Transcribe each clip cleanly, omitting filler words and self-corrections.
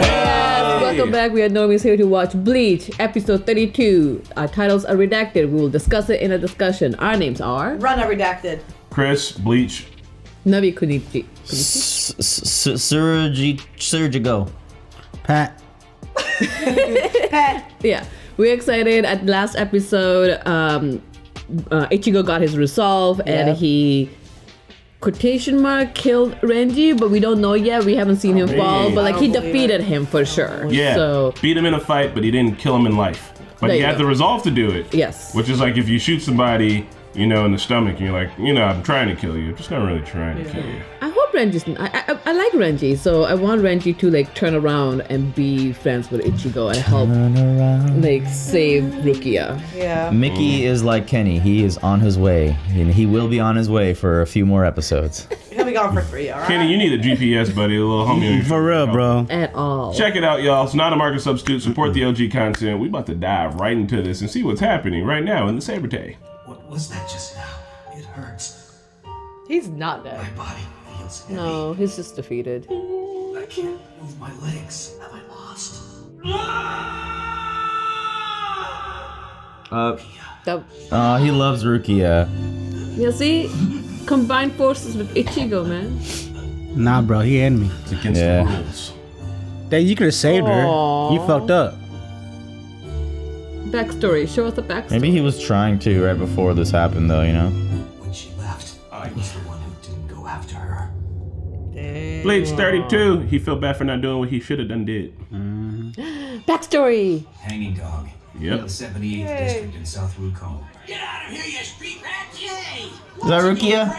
Yes, welcome back. We are Normies here to watch Bleach, episode 32. Our titles are redacted. We will discuss it in a discussion. Our names are... Run are redacted. Chris, Bleach. Navi Kunichi. Surgigo. Pat. Pat. Yeah, we're excited. At last episode, Ichigo got his resolve and he... quotation mark killed Renji, but we don't know yet. We haven't seen him fall, but like he defeated him for sure. Yeah, so beat him in a fight, but he didn't kill him in life. But he had the resolve to do it. Yes. Which is like if you shoot somebody, you know, in the stomach, and you're like, you know, I'm trying to kill you. I'm just not really trying to kill you. I hope Renji's... I like Renji, so I want Renji to like turn around and be friends with Ichigo and help like save Rukia. Yeah. Mickey is like Kenny. He is on his way. And he will be on his way for a few more episodes. He'll be gone for 3, all right? Kenny, you need a GPS, buddy, a little homie on your For real, bro. At all. Check it out, y'all. It's not a market substitute. Support the OG content. We about to dive right into this and see what's happening right now in the Saber Day. What was that just now? It hurts. He's not dead. My body feels heavy. No, he's just defeated. I can't move my legs. Have I lost? He loves Rukia. Yeah, see? Combined forces with Ichigo, man. Nah, bro, he ended me. It's against Yeah. the rules. Dang, you could have saved her. You fucked up. Backstory. Show us the backstory. Maybe he was trying to right before this happened, though, you know? When she left, I was the one who didn't go after her. Bleach 32. He felt bad for not doing what he should have done did. Backstory. Hanging dog. Yep. The 78th district in South Rukia. Get out of here, you street rat! Yay! Is that Rukia?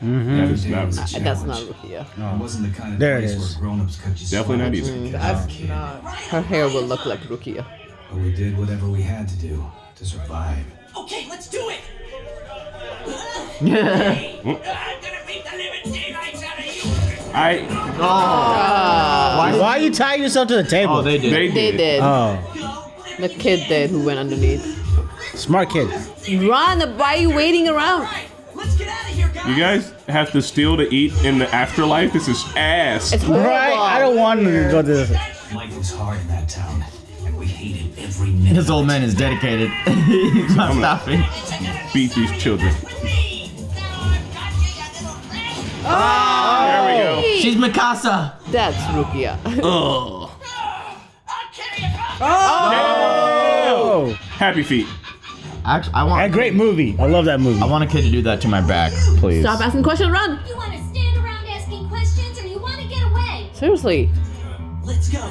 That is not That's not Rukia. It wasn't the kind of There it place is. where grown-ups cut you Definitely not slack. either. That's not. Her hair will look like Rukia. But we did whatever we had to do to survive. Okay, let's do it! Hey, I'm gonna beat the living daylights out of you! Why are you tying yourself to the table? They They did. Oh, The kid did who went underneath. smart kid. Run! Why are you waiting around? Alright, let's get out of here, guys! You guys have to steal to eat in the afterlife? This is ass. It's horrible. Right? I don't want him to go to this. Life was hard in that town, and we hated every minute. This old man is dedicated. He's not stopping. Beat these children. Oh! There we go. She's Mikasa. That's Rukia. Ugh. I'll carry you back! Oh, Happy feet. Actually, a great movie. I love that movie. I want a kid to do that to my back, please. Stop asking questions. Run! You want to stand around asking questions or you want to get away? Seriously. Let's go!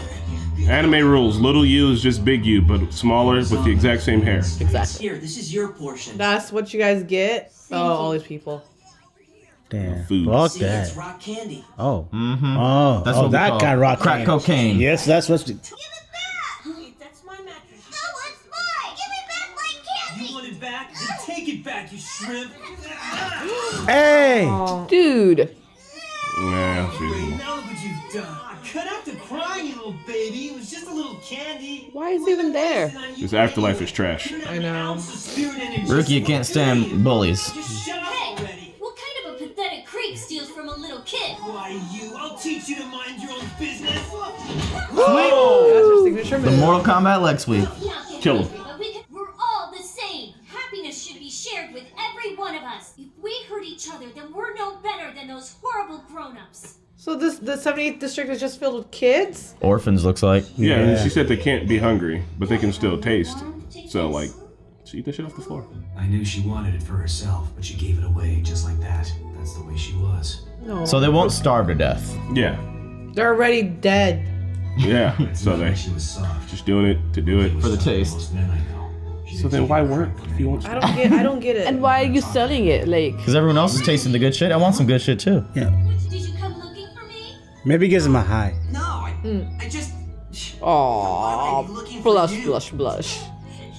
Anime rules. Little you is just big you, but smaller with the exact same hair. Exactly. Here, this is your portion. That's what you guys get? Oh, all these people. Damn. Food. Fuck See, it's that. rock candy. Oh. Mm-hmm. Oh. That's oh, what we that call kind of rock crack candy. cocaine. Yes, that's what's. Give it back! Hey, that's my mattress. No, it's mine! Give it back like candy! You want it back? Then take it back, you shrimp! Hey. Dude. Nah, Wait, now look what you've done. Cut out the crying, you little baby. It was just a little candy. Why is he even there? this afterlife is trash. I know. Rukia can't stand bullies. Just shut up already. Hey, what kind of a pathetic creep steals from a little kid? Why, you? I'll teach you to mind your own business. That's her signature The move. Mortal Kombat leg sweep. Kill him. We're all the same. Happiness should be shared with every one of us. If we hurt each other, then we're no better than those horrible grown-ups. So the 78th district is just filled with kids? Orphans looks like. Yeah, Yeah. she said they can't be hungry, but they can still taste. So, like, just eat that shit off the floor. I knew she wanted it for herself, but she gave it away just like that. That's the way she was. No. So they won't starve to death. Yeah. They're already dead. Yeah. So Not they like she was soft. just doing it to do it. For the taste. Most men I know. She So then why work if you want I don't get it. And why are you selling it? Like, Because everyone else is tasting the good shit. I want some good shit too. Yeah. Did you come looking for me? Maybe it gives him a high. No, I just... aww, Looking for blush, you. blush, blush.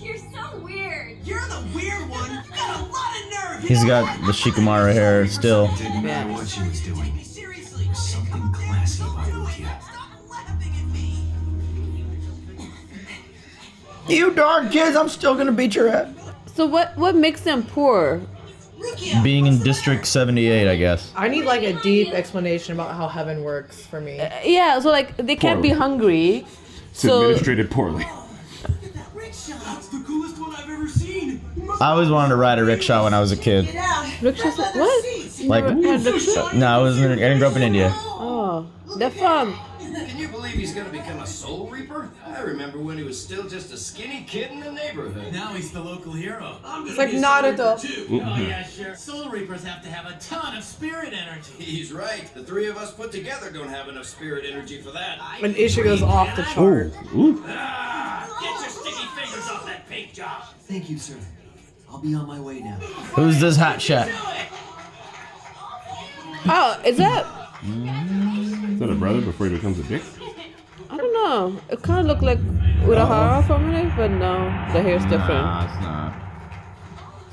You're so weird. You're the weird one. You got a lot of nerve. You He's know got that? the Shikamaru hair still. It didn't matter what she was doing. Seriously. There was something classy about Rukia. Stop laughing at me. You darn kids, I'm still gonna beat your ass. So what makes them poor? being in District 78, I guess. I need like a deep explanation about how heaven works for me. Yeah, so like they can't be hungry. It's So administrated poorly. That's the coolest one I've ever seen. I always wanted to ride a rickshaw when I was a kid. rickshaws. What? You Like, never had rickshaw? no, I didn't grow up in India. Oh, they're fun. Can you believe he's gonna become a soul reaper? I remember when he was still just a skinny kid in the neighborhood. Now he's the local hero. It's like Naruto. Oh yeah, sure. Soul Reapers have to have a ton of spirit energy. He's right. The three of us put together don't have enough spirit energy for that. When Isha goes off the chart. Get your sticky fingers off that paint job. Thank you, sir. I'll be on my way now. Who's this hot shot? Oh, is that? Is that a brother before he becomes a dick? I don't know. It kind of looked like Urahara for a minute, but no, the hair's different. Nah, it's not.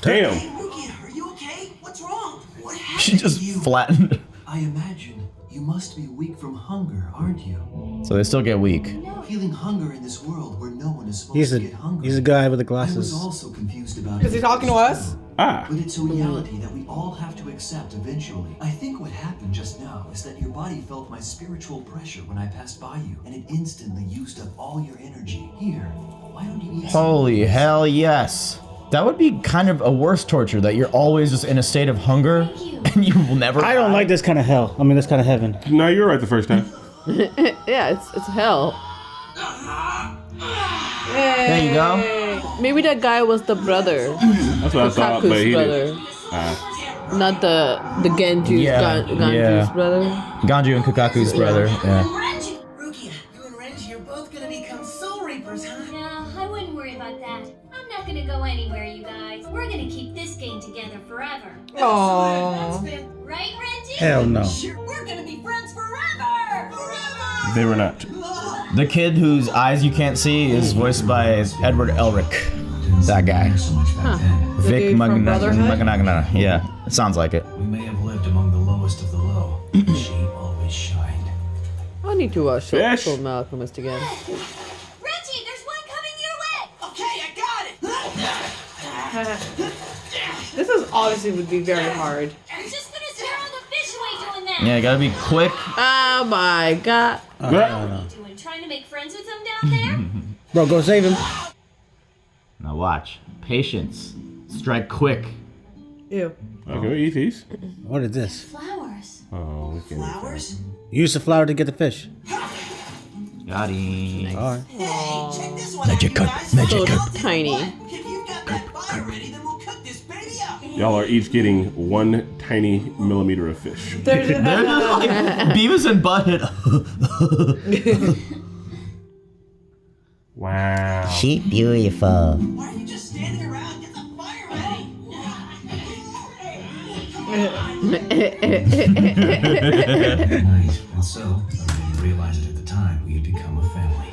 Damn. Rukia, are you okay? What's wrong? What happened She just to you? flattened. I imagine you must be weak from hunger, aren't you? So they still get weak. Feeling hunger in this world where no one is supposed to get hungry. He's a guy with the I was glasses. also confused about Is he talking to us? Ah. But it's a reality that we all have to accept eventually. I think what happened just now is that your body felt my spiritual pressure when I passed by you, and it instantly used up all your energy. Here, why don't you eat some Holy hell yes. That would be kind of a worse torture, that you're always just in a state of hunger and you will never I don't like this kind of hell. I mean, this kind of heaven. No, you were right the first time. Yeah, it's hell. There you go. Maybe that guy was the brother, That's what I thought, but he brother, didn't. not the Genju's Yeah, Ganju's yeah. brother. Ganju and Kukaku's brother. Yeah. Rukia, you and Renji are both gonna become Soul Reapers, huh? No, I wouldn't worry about that. I'm not gonna go anywhere, you guys. We're gonna keep this game together forever. Aww. Right, Renji? Hell no. We're gonna be friends forever! Forever! They were not. The kid whose eyes you can't see is voiced by Edward Elric. That guy. so much back then. Vic dude from Brotherhood? Magnagana. Yeah, it sounds like it. We may have lived among the lowest of the low, but she always shined. I need to watch Fish. Full Metal Alchemist again. Reggie, there's one coming your way! Okay, I got it. This is obviously would be very hard. I'm just gonna scare all the fish away doing that! Yeah, you gotta be quick. Oh my god. What are you doing? Trying to make friends with them down there? Bro, go save him. Now watch. Patience. Strike quick. Ew. Okay, we eat these. What is this? Flowers. Oh, we can. Flowers? Use the flower to get the fish. Got him. All right. Hey, check this one Magic out, you cup, guys. magic So cup. tiny. If you've got that fire ready, then we'll cook this baby up. Y'all are each getting 1 tiny millimeter of fish. There's Beavis and Butthead. Wow. She beautiful. Why are you just standing around? Get the fire ready. Nice. And so, I didn't realize it at the time, we had become a family.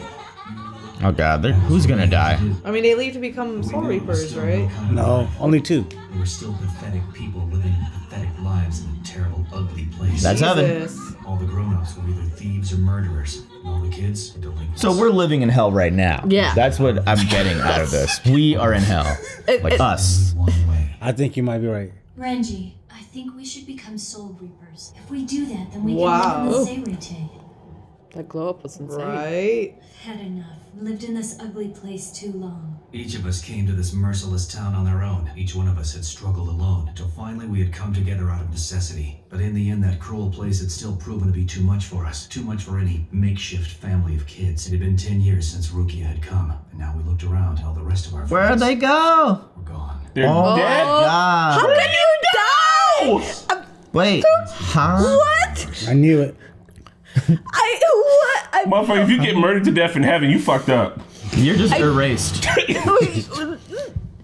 Oh god, who's gonna die? I mean, they leave to become Soul Reapers, right? No, only two. We were still pathetic people living pathetic lives in a terrible, ugly place. That's heaven. Jesus. All the grown-ups were either thieves or murderers, and all the kids were delinquents. So we're living in hell right now. Yeah. That's what I'm getting out of this. We are in hell. Like us. One way. I think you might be right. Renji, I think we should become Soul Reapers. If we do that, then we Wow. can live in the Seirite. That glow up was insane. Right? Had enough. Lived in this ugly place too long. Each of us came to this merciless town on our own. Each one of us had struggled alone, until finally we had come together out of necessity. But in the end, that cruel place had still proven to be too much for us. Too much for any makeshift family of kids. It had been 10 years since Rukia had come, and now we looked around, and all the rest of our Where'd friends they go? were gone. They're Oh dead? god. How can you die? Wait. Huh? What? I knew it. What? Motherfucker, if you get murdered to death in heaven, you fucked up. You're just erased.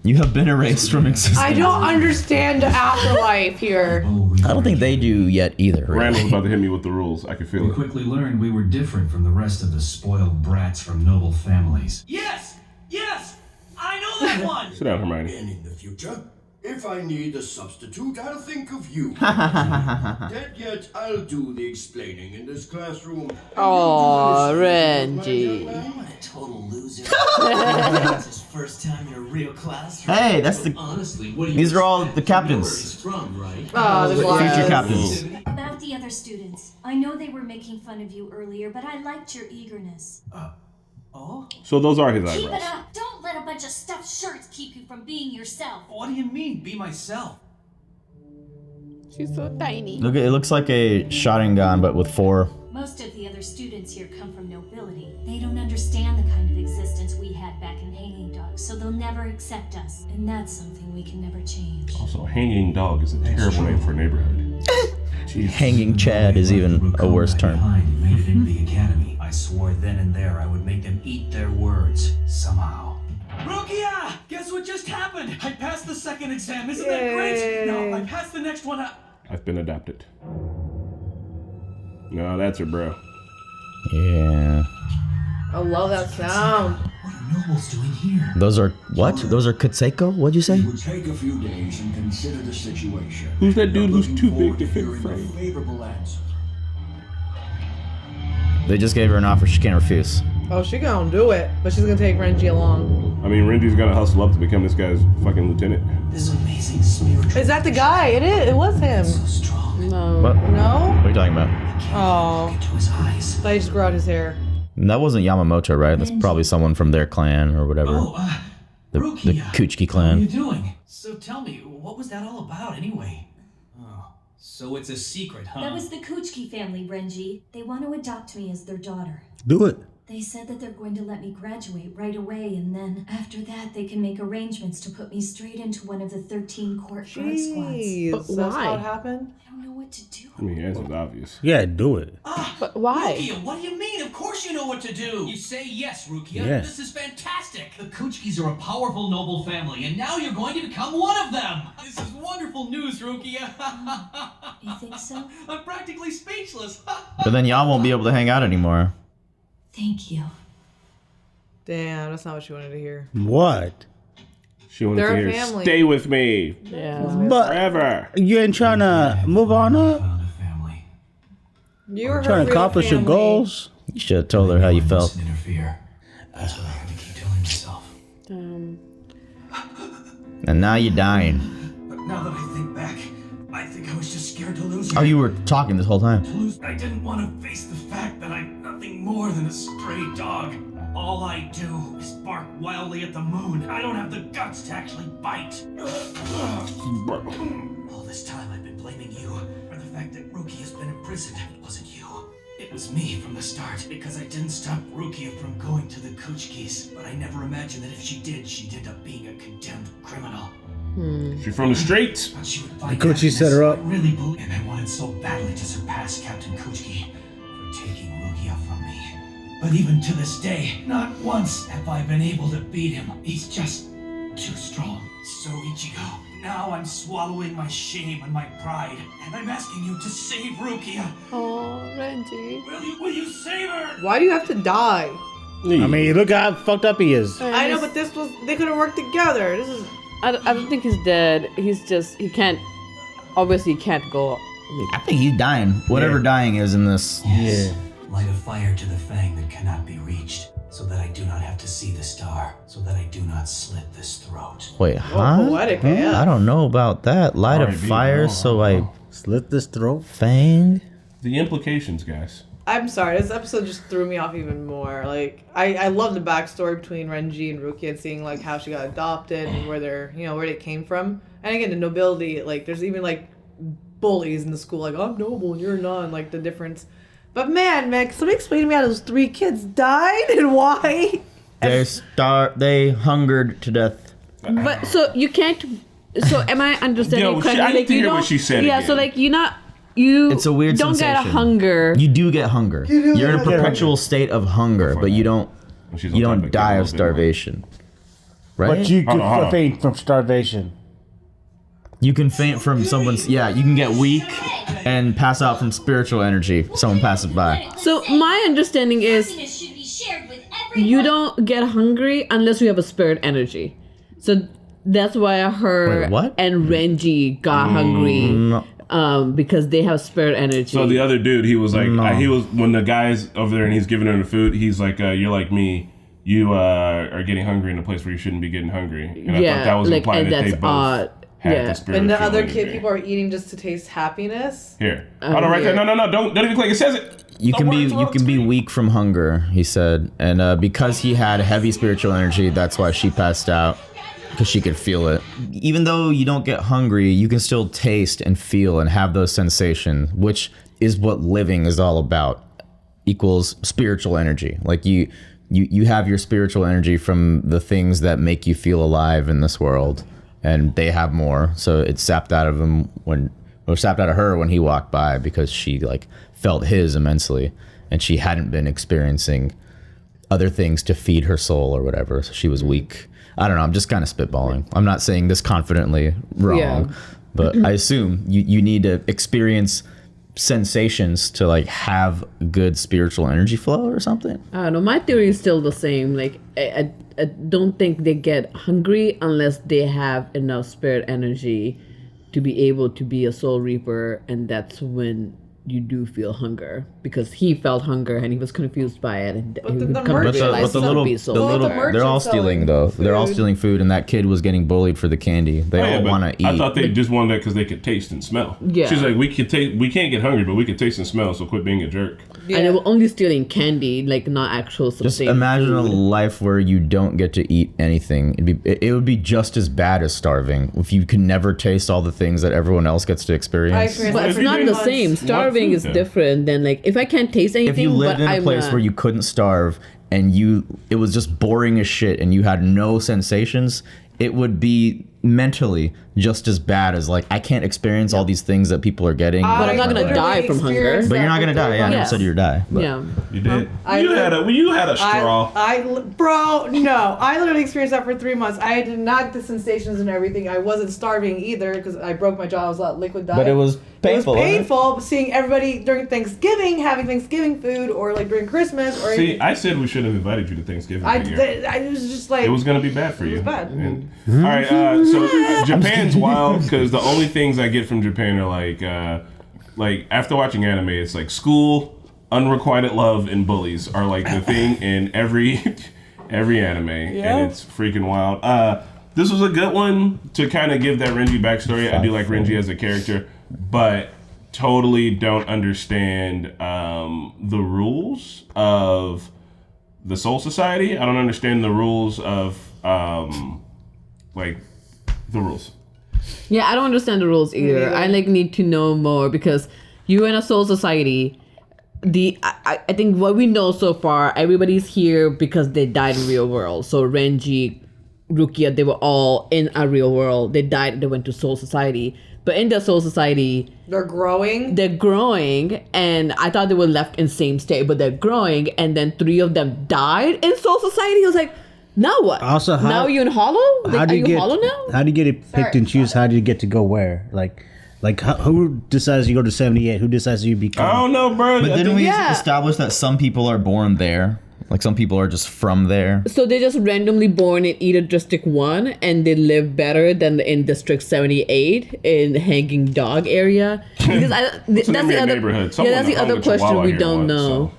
You have been erased from existence. I don't understand the afterlife here. Oh, we I don't think they do yet either. Really. Randall's about to hit me with the rules. I can feel We it. quickly learned we were different from the rest of the spoiled brats from noble families. Yes! Yes! I know that one! Sit down, Hermione. And in the future, If I need a substitute, I'll think of you. Dead yet, I'll do the explaining in this classroom. Oh, Renji. What a total loser. It's his first time in a real classroom. Hey, that's the. Honestly, what These are all the captains. from, right? Oh, there's Future lots. captains. About the other students, I know they were making fun of you earlier, but I liked your eagerness. Oh? So those are his Keep eyebrows. it up! Don't let a bunch of stuffed shirts keep you from being yourself. What do you mean, be myself? She's so tiny. Look, it looks like a shotgun, but with 4. Most of the other students here come from nobility. They don't understand the kind of existence we had back in Hanging Dog, so they'll never accept us. And that's something we can never change. Also, hanging dog is a terrible name for a neighborhood. Jesus. Hanging Chad is even a worse term. And made it into the academy. I swore then and there I would make them eat their words somehow. Rukia! Guess what just happened? I passed the second exam. Isn't that great? No, I passed the next one. I've been adopted. No, that's her bro. Yeah. I love that sound. What are nobles doing here? Those are what? Those are Kutseiko? What'd you say? It would take a few days and consider the situation. Who's that dude who's too big Looking forward to fit hearing a frame? favorable answer. They just gave her an offer she can't refuse. Oh, she gonna do it, but she's gonna take Renji along. I mean, Renji's gonna hustle up to become this guy's fucking lieutenant. This amazing spiritual. Is that the guy? It is. It was him. So strong. No. What? No? What are you talking about? Oh. Into his eyes. They just grew out his hair. That wasn't Yamamoto, right? That's probably someone from their clan or whatever. Oh, the Rukia. Kuchiki How are you clan. doing? So tell me, what was that all about anyway? Oh, so it's a secret, huh? That was the Kuchki family, Renji. They want to adopt me as their daughter. Do it. They said that they're going to let me graduate right away, and then after that, they can make arrangements to put me straight into one of the 13 court guard squads. Jeez, But that's how why? it happened? I don't know what to do. I mean, the answer's obvious. Yeah, do it. But why? Rukia, what do you mean? Of course you know what to do. You say yes, Rukia. Yeah. This is fantastic. The Kuchkis are a powerful noble family, and now you're going to become one of them. This is wonderful news, Rukia. You think so? I'm practically speechless. But then y'all won't be able to hang out anymore. Thank you. Damn, that's not what she wanted to hear. What? She wanted They're to a hear, family. stay with me Yeah. But forever. you ain't trying to move on up? Found a family. You were her Trying to real accomplish your family. goals? You should have told her how you I felt. mustn't interfere. That's what I have to keep telling myself. And now you're dying. But now that I think back, I think I was just scared to lose her. Oh, you were talking this whole time. I didn't want to face the fact that I'm nothing more than a stray dog. All I do is bark wildly at the moon. I don't have the guts to actually bite. All this time I've been blaming you for the fact that Rukia has been imprisoned. It wasn't you. It was me from the start because I didn't stop Rukia from going to the Kuchkis. But I never imagined that if she did, she'd end up being a condemned criminal. She's from the streets. But she would find The Kuchki set her up. I really believe, and I wanted so badly to surpass Captain Kuchki for taking Rukia from me. But even to this day, not once have I been able to beat him. He's just too strong. So Ichigo, now I'm swallowing my shame and my pride, and I'm asking you to save Rukia. Oh, Renji. Will you save her? Why do you have to die? I mean, look how fucked up he is. I know, but they could have worked together. This is. I don't think he's dead. He's just, he can't, obviously he can't go. I think he's dying. Whatever Yeah. dying is in this. Yeah. Light a fire to the fang that cannot be reached, so that I do not have to see the star, so that I do not slit this throat. Wait, huh? poetic, yeah. I don't know about that. Light a R&B, fire no, so I Slit this throat. fang. The implications, guys. I'm sorry, this episode just threw me off even more. Like, I love the backstory between Renji and Rukia and seeing, like, how she got adopted and where they're, where they came from. And again, the nobility, like, there's even, like, bullies in the school, like, I'm noble and you're not, and, like, the difference. But man, can somebody explain to me how those 3 kids died and why? They hungered to death. But, so you can't, so am I understanding Yo, correctly? I need Like, to you hear what don't- she said Yeah, again. so, like, It's a weird don't get a sensation. hunger. You do get hunger. You're in a perpetual state of hunger, but you don't She's on you top don't of die Kendall of a bit. starvation. Right? But you Hold could on. faint from starvation. You can faint from someone's you can get weak and pass out from spiritual energy if someone passes by. So my understanding is Happiness should be shared with everyone. you don't get hungry unless you have a spirit energy. So That's why her Wait, what? and Renji got hungry. Because they have spirit energy. So the other dude, he was like, he was when the guy's over there and he's giving her the food. He's like, "You're like me. You are getting hungry in a place where you shouldn't be getting hungry." And I thought that was implying that they both had the spiritual And the other energy. people are eating just to taste happiness. Here, hold on, right there. No, don't even click. It says it. You can be weak from hunger, he said, and because he had heavy spiritual energy, that's why she passed out. Because she could feel it. Even though you don't get hungry, you can still taste and feel and have those sensations, which is what living is all about. Equals spiritual energy. Like you have your spiritual energy from the things that make you feel alive in this world, and they have more. So it sapped out of him sapped out of her when he walked by because she like felt his immensely, and she hadn't been experiencing other things to feed her soul or whatever. So she was weak. I don't know. I'm just kind of spitballing. I'm not saying this confidently wrong, but I assume you need to experience sensations to like have good spiritual energy flow or something. I don't know. My theory is still the same. Like, I don't think they get hungry unless they have enough spirit energy to be able to be a soul reaper, and that's when you do feel hunger, because he felt hunger and he was confused by it, and he would come to realize they're all stealing though. Food. They're all stealing food, and that kid was getting bullied for the candy. They all want to eat. I thought they just wanted that because they could taste and smell. Yeah. She's like, we can't get hungry, but we could taste and smell. So quit being a jerk. Yeah. And they were only stealing candy, like not actual Just imagine a life where you don't get to eat anything. It would be just as bad as starving if you could never taste all the things that everyone else gets to experience. But it's not the same. Starving is different than like if I can't taste anything. If you lived in a place where you couldn't starve and it was just boring as shit and you had no sensations, it would be mentally just as bad as like I can't experience all these things that people are getting. But I'm not gonna die from hunger. But you're not gonna die. Yeah, I never said you'd die. But. Yeah, you did. You had a straw. Bro, no. I literally experienced that for 3 months. I did not the sensations and everything. I wasn't starving either because I broke my jaw. I was on liquid diet. But it was painful. It was painful seeing everybody during Thanksgiving having Thanksgiving food, or like during Christmas. Or see, I said we should have invited you to Thanksgiving. I was just like it was gonna be bad for you. It was bad. And, all right, so Japan's wild because the only things I get from Japan are like after watching anime, it's like school, unrequited love, and bullies are like the thing in every anime, and it's freaking wild. This was a good one to kind of give that Renji backstory. I do like Renji as a character, but totally don't understand the rules of the Soul Society. I don't understand the rules of the rules. Yeah, I don't understand the rules either. I need to know more because you're in a soul society. I think what we know so far, everybody's here because they died in real world. So Renji, Rukia, they were all in a real world. They died, they went to soul society. But in the soul society, they're growing, and I thought they were left in same state, but they're growing, and then 3 of them died in soul society. I was like, now what? Also, now you're in Hollow? Are you Hollow now? How do you get it picked and choose? How do you get to go where? Who decides you go to 78? Who decides you become? I don't know, bro. But didn't we establish that some people are born there? Like some people are just from there. So they're just randomly born in either District 1 and they live better than in District 78 in the Hanging Dog area. Because that's the other neighborhood. That's the other question we don't know.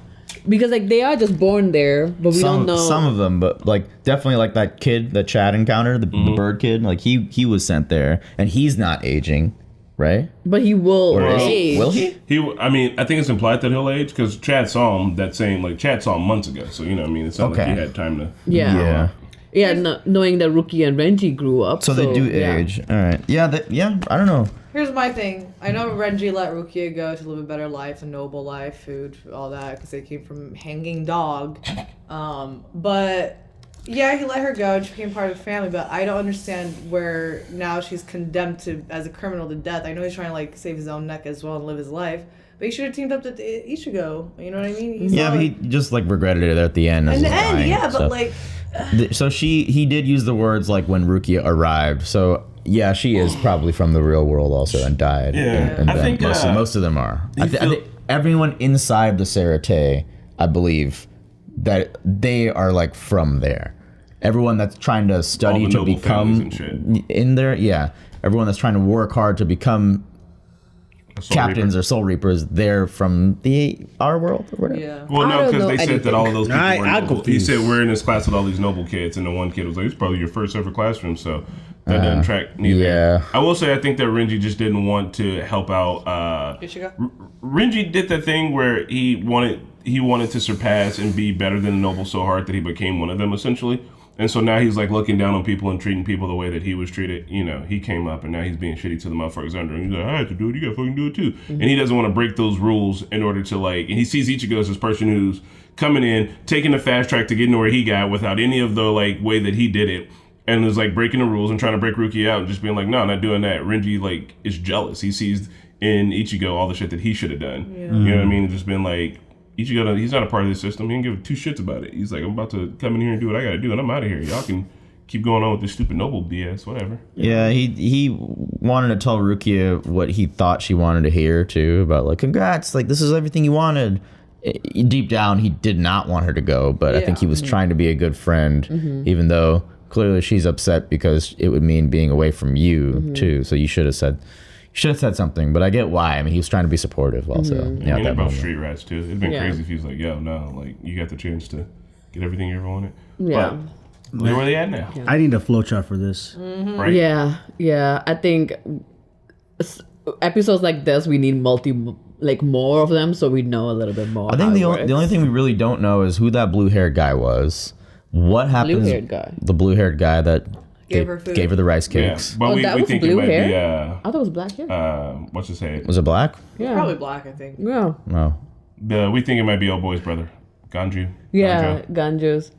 Because they are just born there, but we don't know. Some of them, but definitely that kid that Chad encountered, the bird kid, he was sent there and he's not aging. Right? But he will age. Will he? I mean, I think it's implied that he'll age because Chad saw him Chad saw him months ago. So, it's not like he had time to... Yeah. Knowing that Rukia and Renji grew up. So they do age. All right. Yeah, I don't know. Here's my thing. I know Renji let Rukia go to live a better life, a noble life, food, all that, because they came from Hanging Dog. But... yeah, he let her go. She became part of the family, but I don't understand where now she's condemned as a criminal to death. I know he's trying to save his own neck as well and live his life, but he should have teamed up with Ichigo. You know what I mean? But he just regretted it at the end. In the end, yeah, but so he did use the words when Rukia arrived. So yeah, she is probably from the real world also and died. Yeah, and I think most of them are. I think everyone inside the Sarate, I believe, that they are from there. everyone that's trying to study to become in there. Yeah, everyone that's trying to work hard to become captains or soul reapers, they're from our world or whatever. Yeah. Well, no, because they said that all of those people were I'm noble. He confused. said we're in this class with all these noble kids, and the one kid was like, "It's probably your first ever classroom," so that doesn't track neither. Yeah. I will say I think that Renji just didn't want to help out. Renji did that thing where he wanted to surpass and be better than the noble so hard that he became one of them essentially. And so now he's like looking down on people and treating people the way that he was treated. You know, he came up and now he's being shitty to the motherfuckers under him. He's like, I had to do it, you gotta fucking do it too. Mm-hmm. And he doesn't want to break those rules in order to like, and he sees Ichigo as this person who's coming in, taking the fast track to getting to where he got without any of the like way that he did it. And is like breaking the rules and trying to break Rukia out and just being like, no, I'm not doing that. Renji like is jealous. He sees in Ichigo all the shit that he should have done. Yeah. You know what I mean? And just been like, Ichigo, he's not a part of this system. He didn't give two shits about it. He's like, I'm about to come in here and do what I gotta do, and I'm out of here. Y'all can keep going on with this stupid noble BS, whatever. Yeah, he wanted to tell Rukia what he thought she wanted to hear too, about like, congrats, like this is everything you wanted. Deep down, he did not want her to go, but I think he was trying to be a good friend, even though clearly she's upset because it would mean being away from you too. So you should have said something, but I get why. I mean, he was trying to be supportive also. Yeah, I mean, about street rats too. It'd been crazy if he was like, yo, no, like you got the chance to get everything you ever wanted. Yeah. But where are they at now? I need a flowchart for this. Right? Yeah. I think episodes like this, we need more of them so we know a little bit more. I think the only thing we really don't know is who that blue-haired guy was. What happens? Blue-haired guy. The blue-haired guy that gave her food. Gave her the rice cakes. Yeah. But we think blue it might hair? be I thought it was black hair. What's his head? Was it black? Yeah. Probably black, I think. Yeah. No. We think it might be old boy's brother, Ganju. Yeah, Ganju's.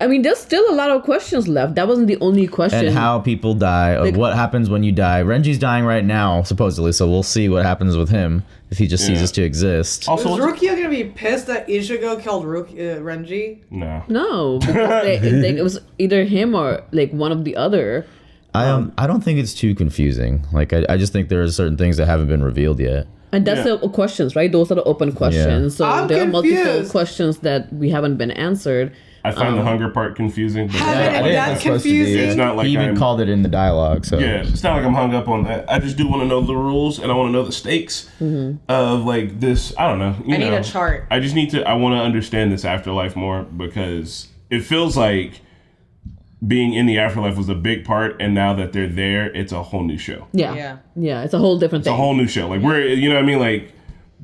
I mean, there's still a lot of questions left. That wasn't the only question. And how people die, of what happens when you die. Renji's dying right now, supposedly, so we'll see what happens with him if he just ceases to exist. Also, is Rukia gonna be pissed that Ichigo killed Renji? No, because it was either him or like one of the other. I don't think it's too confusing. Like I just think there are certain things that haven't been revealed yet. And that's the questions, right? Those are the open questions. So I'm there confused. are multiple questions that we haven't been answered. I find the hunger part confusing. But That's confusing. It's not like he even called it in the dialogue. So yeah, it's not like I'm hung up on that. I just do want to know the rules and I want to know the stakes of like this. I don't know. I need a chart. I just need to. I want to understand this afterlife more because it feels like being in the afterlife was a big part, and now that they're there, it's a whole new show. Yeah. It's a whole different thing. It's a whole new show. Like we're, you know what I mean? Like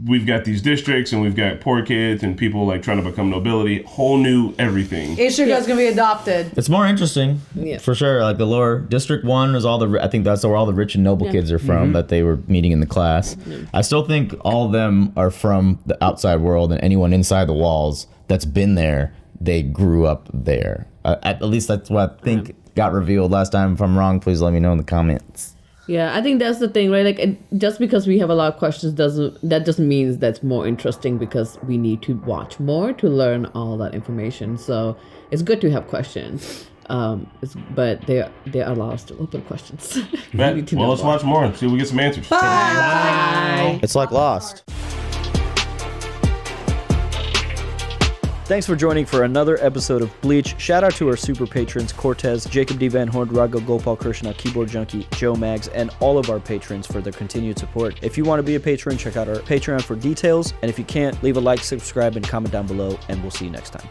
we've got these districts and we've got poor kids and people like trying to become nobility. Whole new everything. Ichigo's gonna be adopted. it's more interesting, for sure. Like the lower District 1 is all the. I think that's where all the rich and noble kids are from that they were meeting in the class. I still think all of them are from the outside world, and anyone inside the walls that's been there, they grew up there. At least that's what I think got revealed last time. If I'm wrong, please let me know in the comments. Yeah, I think that's the thing, right? Like, just because we have a lot of questions doesn't mean that's more interesting, because we need to watch more to learn all that information. So it's good to have questions, but there are a lot of still open questions. Well, let's watch more and see if we get some answers. Bye. It's like Lost. Thanks for joining for another episode of Bleach. Shout out to our super patrons, Cortez, Jacob D. Van Horn, Rago Gopal Krishna, Keyboard Junkie, Joe Mags, and all of our patrons for their continued support. If you want to be a patron, check out our Patreon for details. And if you can't, leave a like, subscribe, and comment down below, and we'll see you next time.